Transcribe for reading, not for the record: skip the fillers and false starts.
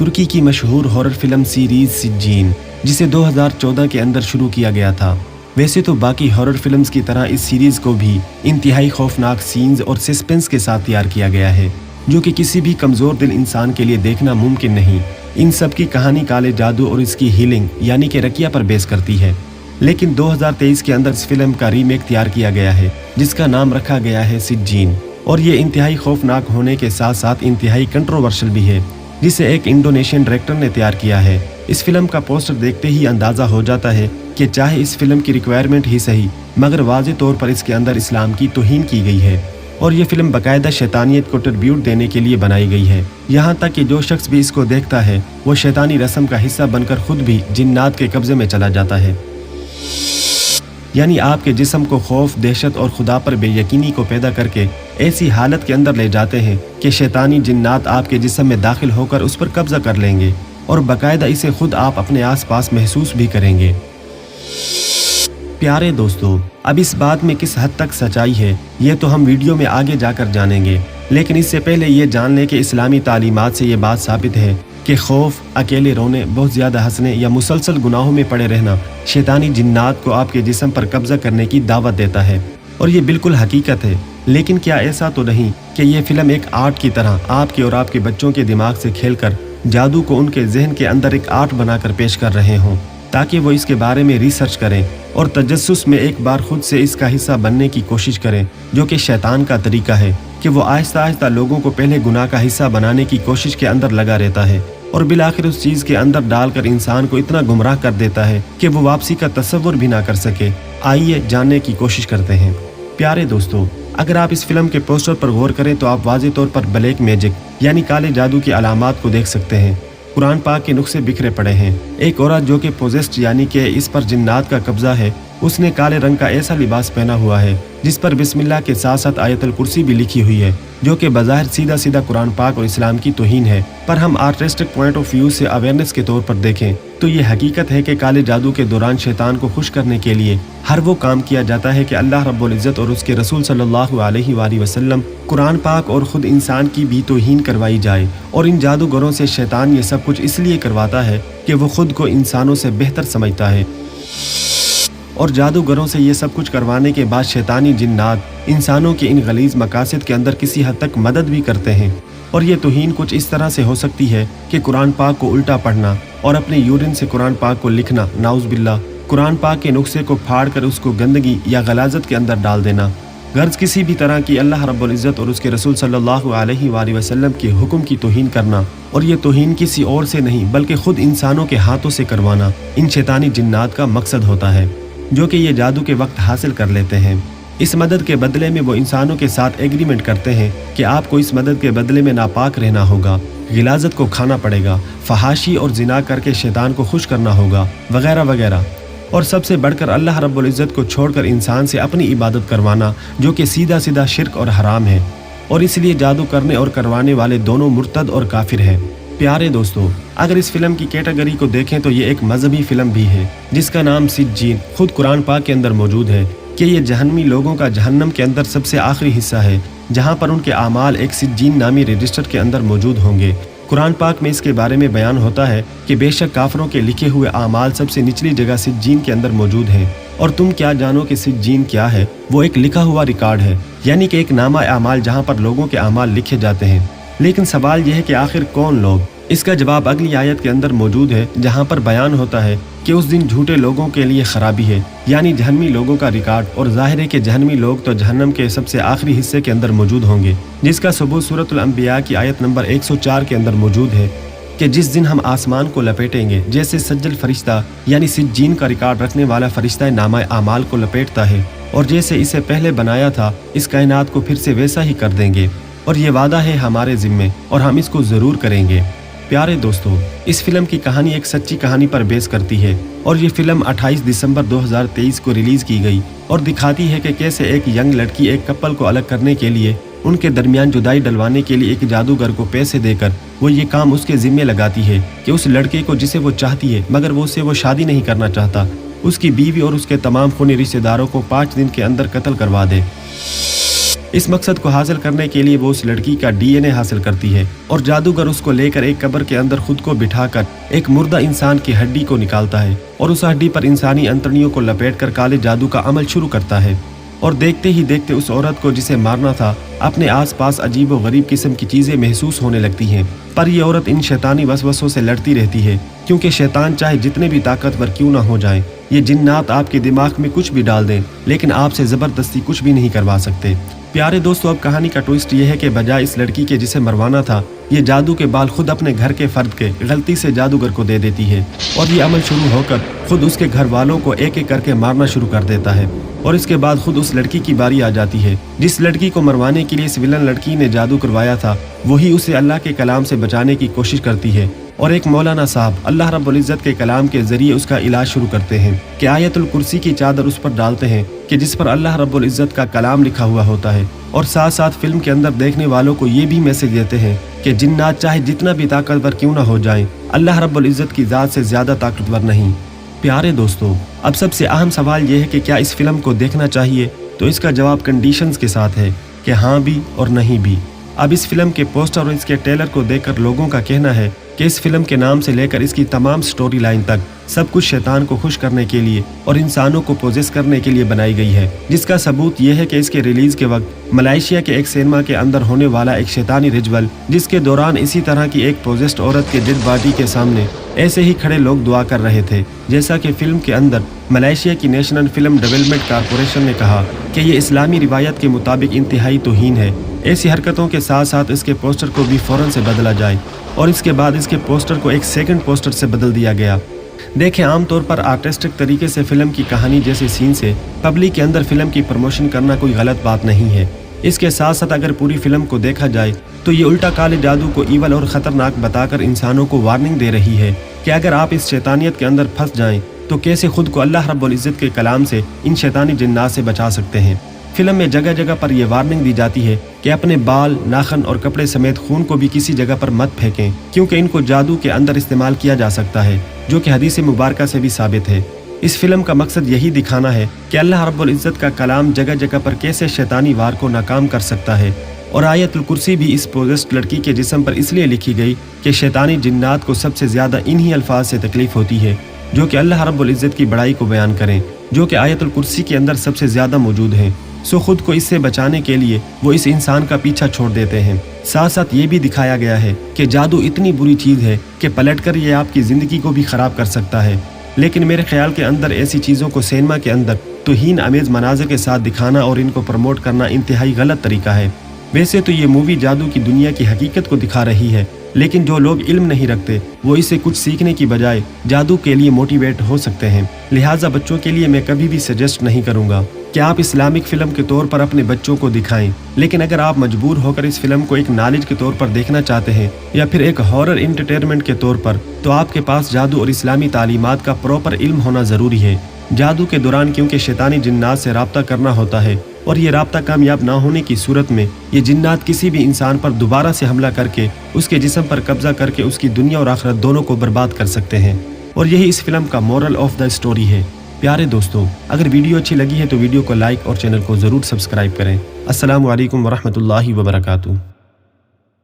तुर्की की मशहूर horror film series सिज्जीन, जिसे 2014 के अंदर शुरू किया गया था। वैसे तो बाकी हॉरर फिल्म्स की तरह इस सीरीज को भी इंतहाई खौफनाक सीन्स और सस्पेंस के साथ तैयार किया गया है, जो कि किसी भी कमज़ोर दिल इंसान के लिए देखना मुमकिन नहीं। इन सब की कहानी काले जादू और इसकी हीलिंग यानी कि रकिया पर बेस करती है। लेकिन 2023 के अंदर इस फिल्म का रीमेक तैयार किया गया है, जिसका नाम रखा गया है सिज्जीन, और ये इंतहाई खौफनाक होने के साथ साथ इंतहाई कंट्रोवर्शियल भी है, जिसे एक इंडोनेशियन डायरेक्टर ने तैयार किया है। इस फिल्म का पोस्टर देखते ही अंदाज़ा हो जाता है कि चाहे इस फिल्म की रिक्वायरमेंट ही सही, मगर वाज़े तौर पर इसके अंदर इस्लाम की तौहीन की गई है और ये फिल्म बाकायदा शैतानियत को ट्रिब्यूट देने के लिए बनाई गई है। यहाँ तक कि जो शख्स भी इसको देखता है वो शैतानी रस्म का हिस्सा बनकर खुद भी जिन्नात के कब्जे में चला जाता है। यानी आपके जिस्म को खौफ, दहशत और खुदा पर बेयकीनी को पैदा करके ऐसी हालत के अंदर ले जाते हैं कि शैतानी जिन्नात आपके जिस्म में दाखिल होकर उस पर कब्जा कर लेंगे और बाकायदा इसे खुद आप अपने आसपास महसूस भी करेंगे। प्यारे दोस्तों, अब इस बात में किस हद तक सच्चाई है ये तो हम वीडियो में आगे जाकर जानेंगे, लेकिन इससे पहले ये जान लें कि इस्लामी तालीमात से ये बात साबित है कि खौफ, अकेले रोने, बहुत ज़्यादा हंसने या मुसलसल गुनाहों में पड़े रहना शैतानी जिन्नात को आपके जिस्म पर कब्जा करने की दावत देता है, और ये बिल्कुल हकीकत है। लेकिन क्या ऐसा तो नहीं कि ये फिल्म एक आर्ट की तरह आपके और आपके बच्चों के दिमाग से खेलकर जादू को उनके जहन के अंदर एक आर्ट बनाकर पेश कर रहे हों, ताकि वो इसके बारे में रिसर्च करें और तजस्सुस में एक बार खुद से इसका हिस्सा बनने की कोशिश करें, जो कि शैतान का तरीका है कि वो आहिस्ता आहिस्ता लोगों को पहले गुनाह का हिस्सा बनाने की कोशिश के अंदर लगा रहता है और बिलाखिर उस चीज़ के अंदर डालकर इंसान को इतना गुमराह कर देता है कि वो वापसी का तसव्वुर भी ना कर सके। आइए जानने की कोशिश करते हैं। प्यारे दोस्तों, अगर आप इस फिल्म के पोस्टर पर गौर करें तो आप वाज़े तौर पर ब्लैक मैजिक यानी काले जादू की अलामात को देख सकते हैं। कुरान पाक के नुस्खे बिखरे पड़े हैं। एक औरत जो कि पोजेस्ड यानी कि इस पर जिन्नात का कब्जा है, उसने काले रंग का ऐसा लिबास पहना हुआ है जिस पर बिस्मिल्लाह के साथ साथ आयतुल कुर्सी भी लिखी हुई है, जो कि बज़ाहिर सीधा सीधा कुरान पाक और इस्लाम की तौहीन है। पर हम आर्टिस्टिक पॉइंट ऑफ व्यू से अवेयरनेस के तौर पर देखें तो ये हकीकत है कि काले जादू के दौरान शैतान को खुश करने के लिए हर वो काम किया जाता है कि अल्लाह रब्बुल इज़्ज़त और उसके रसूल सल्लल्लाहु अलैहि वसल्लम, कुरान पाक और ख़ुद इंसान की भी तौहीन करवाई जाए। और इन जादूगरों से शैतान ये सब कुछ इसलिए करवाता है कि वो खुद को इंसानों से बेहतर समझता है, और जादूगरों से ये सब कुछ करवाने के बाद शैतानी जिन्नात इंसानों के इन गलीज मकासद के अंदर किसी हद तक मदद भी करते हैं। और ये तौहीन कुछ इस तरह से हो सकती है कि कुरान पाक को उल्टा पढ़ना और अपने यूरिन से कुरान पाक को लिखना, नाउज़ बिल्लाह, कुरान पाक के नुस्खे को फाड़ कर उसको गंदगी या गलाजत के अंदर डाल देना, गर्ज किसी भी तरह की अल्लाह रब्बुल इज़्ज़त और उसके रसूल सल्लल्लाहु अलैहि वसल्लम के हुक्म की तौहीन करना, और ये तौहीन किसी और से नहीं बल्कि खुद इंसानों के हाथों से करवाना इन शैतानी जिन्नात का मकसद होता है, जो कि ये जादू के वक्त हासिल कर लेते हैं। इस मदद के बदले में वो इंसानों के साथ एग्रीमेंट करते हैं कि आपको इस मदद के बदले में नापाक रहना होगा, गिलाजत को खाना पड़ेगा, फहाशी और जिना करके शैतान को खुश करना होगा, वगैरह वगैरह। और सबसे बढ़कर अल्लाह रब्बुल इज़्ज़त को छोड़कर इंसान से अपनी इबादत करवाना, जो कि सीधा सीधा शिर्क और हराम है, और इसलिए जादू करने और करवाने वाले दोनों मुर्तद और काफिर हैं। प्यारे दोस्तों, अगर इस फिल्म की कैटेगरी को देखें तो ये एक मजहबी फिल्म भी है जिसका नाम सिज्जीन खुद कुरान पाक के अंदर मौजूद है कि ये जहन्नमी लोगों का जहन्नम के अंदर सबसे आखिरी हिस्सा है, जहाँ पर उनके आमाल एक सिज्जीन नामी रजिस्टर के अंदर मौजूद होंगे। कुरान पाक में इसके बारे में बयान होता है कि बेशक काफिरों के लिखे हुए आमाल सबसे निचली जगह सिज्जीन के अंदर मौजूद हैं, और तुम क्या जानो कि सिज्जीन क्या है? वो एक लिखा हुआ रिकॉर्ड है, यानी कि एक नामा आमाल जहाँ पर लोगों के आमाल लिखे जाते हैं। लेकिन सवाल यह है कि आखिर कौन लोग? इसका जवाब अगली आयत के अंदर मौजूद है, जहाँ पर बयान होता है कि उस दिन झूठे लोगों के लिए खराबी है, यानी जहन्नमी लोगों का रिकॉर्ड। और जाहिर है कि जहन्नमी लोग तो जहन्नम के सबसे आखिरी हिस्से के अंदर मौजूद होंगे, जिसका सबूत सूरतुल अंबिया की आयत नंबर 104 के अंदर मौजूद है कि जिस दिन हम आसमान को लपेटेंगे जैसे सज्जल फरिश्ता यानी सिज्जीन का रिकॉर्ड रखने वाला फरिश्ता नामा आमाल को लपेटता है, और जैसे इसे पहले बनाया था इस कायनात को फिर से वैसा ही कर देंगे, और ये वादा है हमारे जिम्मे और हम इसको ज़रूर करेंगे। प्यारे दोस्तों, इस फिल्म की कहानी एक सच्ची कहानी पर बेस करती है, और ये फिल्म 28 दिसंबर 2023 को रिलीज की गई और दिखाती है कि कैसे एक यंग लड़की एक कपल को अलग करने के लिए, उनके दरमियान जुदाई डलवाने के लिए एक जादूगर को पैसे देकर वो ये काम उसके जिम्मे लगाती है कि उस लड़के को जिसे वो चाहती है मगर वो उससे वो शादी नहीं करना चाहता, उसकी बीवी और उसके तमाम खूनी रिश्तेदारों को 5 दिन के अंदर कत्ल करवा दे। इस मकसद को हासिल करने के लिए वो उस लड़की का DNA हासिल करती है और जादूगर उसको लेकर एक कब्र के अंदर खुद को बिठाकर एक मुर्दा इंसान की हड्डी को निकालता है और उस हड्डी पर इंसानी अंतड़ियों को लपेटकर काले जादू का अमल शुरू करता है। और देखते ही देखते उस औरत को जिसे मारना था अपने आसपास अजीब व गरीब किस्म की चीजें महसूस होने लगती हैं। पर ये औरत इन शैतानी वसवसों से लड़ती रहती है, क्योंकि शैतान चाहे जितने भी ताकतवर क्यों ना हो जाए, ये जिन्नात आपके दिमाग में कुछ भी डाल दें लेकिन आपसे जबरदस्ती कुछ भी नहीं करवा सकते। प्यारे दोस्तों, अब कहानी का ट्विस्ट ये है कि बजाय इस लड़की के जिसे मरवाना था, ये जादू के बाल खुद अपने घर के फर्द के गलती से जादूगर को दे देती है और ये अमल शुरू होकर खुद उसके घर वालों को एक एक करके मारना शुरू कर देता है। और इसके बाद खुद उस लड़की की बारी आ जाती है। जिस लड़की को मरवाने के लिए इस विलन लड़की ने जादू करवाया था, वही उसे अल्लाह के कलाम से बचाने की कोशिश करती है और एक मौलाना साहब अल्लाह रब्बुल इज्जत के कलाम के जरिए उसका इलाज शुरू करते हैं कि आयतुल कुर्सी की चादर उस पर डालते हैं कि जिस पर अल्लाह रब्बुल इज्जत का कलाम लिखा हुआ होता है। और साथ साथ फिल्म के अंदर देखने वालों को ये भी मैसेज देते हैं कि जिन्नात चाहे जितना भी ताकतवर क्यों ना हो जाएं, अल्लाह रब्बुल इज्जत की जात से ज्यादा ताकतवर नहीं। प्यारे दोस्तों, अब सबसे अहम सवाल ये है कि क्या इस फिल्म को देखना चाहिए? तो इसका जवाब कंडीशंस के साथ है कि हाँ भी और नहीं भी। अब इस फिल्म के पोस्टर और इसके ट्रेलर को देखकर लोगों का कहना है कि इस फिल्म के नाम से लेकर इसकी तमाम स्टोरी लाइन तक सब कुछ शैतान को खुश करने के लिए और इंसानों को पोजेस करने के लिए बनाई गई है, जिसका सबूत ये है कि इसके रिलीज के वक्त मलेशिया के एक सिनेमा के अंदर होने वाला एक शैतानी रिचुअल, जिसके दौरान इसी तरह की एक पोजेस्ड औरत के डेड बॉडी के सामने ऐसे ही खड़े लोग दुआ कर रहे थे। जैसा कि फिल्म के अंदर मलेशिया की नेशनल फिल्म डेवलपमेंट कारपोरेशन ने कहा कि ये इस्लामी रिवायत के मुताबिक इंतहाई तौहीन है। ऐसी हरकतों के साथ साथ इसके पोस्टर को भी फौरन से बदला जाए और इसके बाद इसके पोस्टर को एक सेकंड पोस्टर से बदल दिया गया। देखें, आमतौर पर आर्टिस्टिक तरीके से फिल्म की कहानी जैसे सीन से पब्लिक के अंदर फिल्म की प्रमोशन करना कोई गलत बात नहीं है। इसके साथ साथ अगर पूरी फिल्म को देखा जाए तो ये उल्टा काले जादू को ईवल और खतरनाक बताकर इंसानों को वार्निंग दे रही है कि अगर आप इस शैतानियत के अंदर फंस जाएं तो कैसे खुद को अल्लाह रब्बुल इज्जत के कलाम से इन शैतानी जिन्नात से बचा सकते हैं। फिल्म में जगह जगह पर यह वार्निंग दी जाती है कि अपने बाल, नाखन और कपड़े समेत खून को भी किसी जगह पर मत फेंकें, क्योंकि इनको जादू के अंदर इस्तेमाल किया जा सकता है, जो कि हदीस मुबारका से भी साबित है। इस फिल्म का मकसद यही दिखाना है कि अल्लाह रब्बुल इज्जत का कलाम जगह जगह पर कैसे शैतानी वार को नाकाम कर सकता है। और आयतुल कुर्सी भी इस पोजेस्ड लड़की के जिस्म पर इसलिए लिखी गई कि शैतानी जिन्नात को सबसे ज्यादा इन्हीं अल्फाज से तकलीफ होती है जो कि अल्लाह रब्बुल इज्जत की बड़ाई को बयान करें, जो कि आयतुल कुर्सी के अंदर सबसे ज्यादा मौजूद है। सो खुद को इससे बचाने के लिए वो इस इंसान का पीछा छोड़ देते हैं। साथ साथ ये भी दिखाया गया है कि जादू इतनी बुरी चीज है कि पलटकर ये आपकी जिंदगी को भी खराब कर सकता है। लेकिन मेरे ख्याल के अंदर ऐसी चीजों को सिनेमा के अंदर तौहीन अमेज मनाज़िर के साथ दिखाना और इनको प्रमोट करना इंतहाई गलत तरीका है। वैसे तो ये मूवी जादू की दुनिया की हकीकत को दिखा रही है, लेकिन जो लोग इल्म नहीं रखते वो इससे कुछ सीखने की बजाय जादू के लिए मोटिवेट हो सकते हैं। लिहाजा बच्चों के लिए मैं कभी भी सजेस्ट नहीं करूंगा कि आप इस्लामिक फिल्म के तौर पर अपने बच्चों को दिखाएं। लेकिन अगर आप मजबूर होकर इस फिल्म को एक नॉलेज के तौर पर देखना चाहते हैं या फिर एक हॉरर एंटरटेनमेंट के तौर पर, तो आपके पास जादू और इस्लामी तालीमात का प्रॉपर इल्म होना जरूरी है। जादू के दौरान क्योंकि शैतानी जिन्नात से राब्ता करना होता है और ये राब्ता कामयाब ना होने की सूरत में ये जिन्नात किसी भी इंसान पर दोबारा से हमला करके उसके जिस्म पर कब्जा करके उसकी दुनिया और आखिरत दोनों को बर्बाद कर सकते हैं। और यही इस फिल्म का मोरल ऑफ द स्टोरी है। प्यारे दोस्तों, अगर वीडियो अच्छी लगी है तो वीडियो को लाइक और चैनल को जरूर सब्सक्राइब करें। अस्सलामु अलैकुम वरहमतुल्लाहि वबरकातुहू।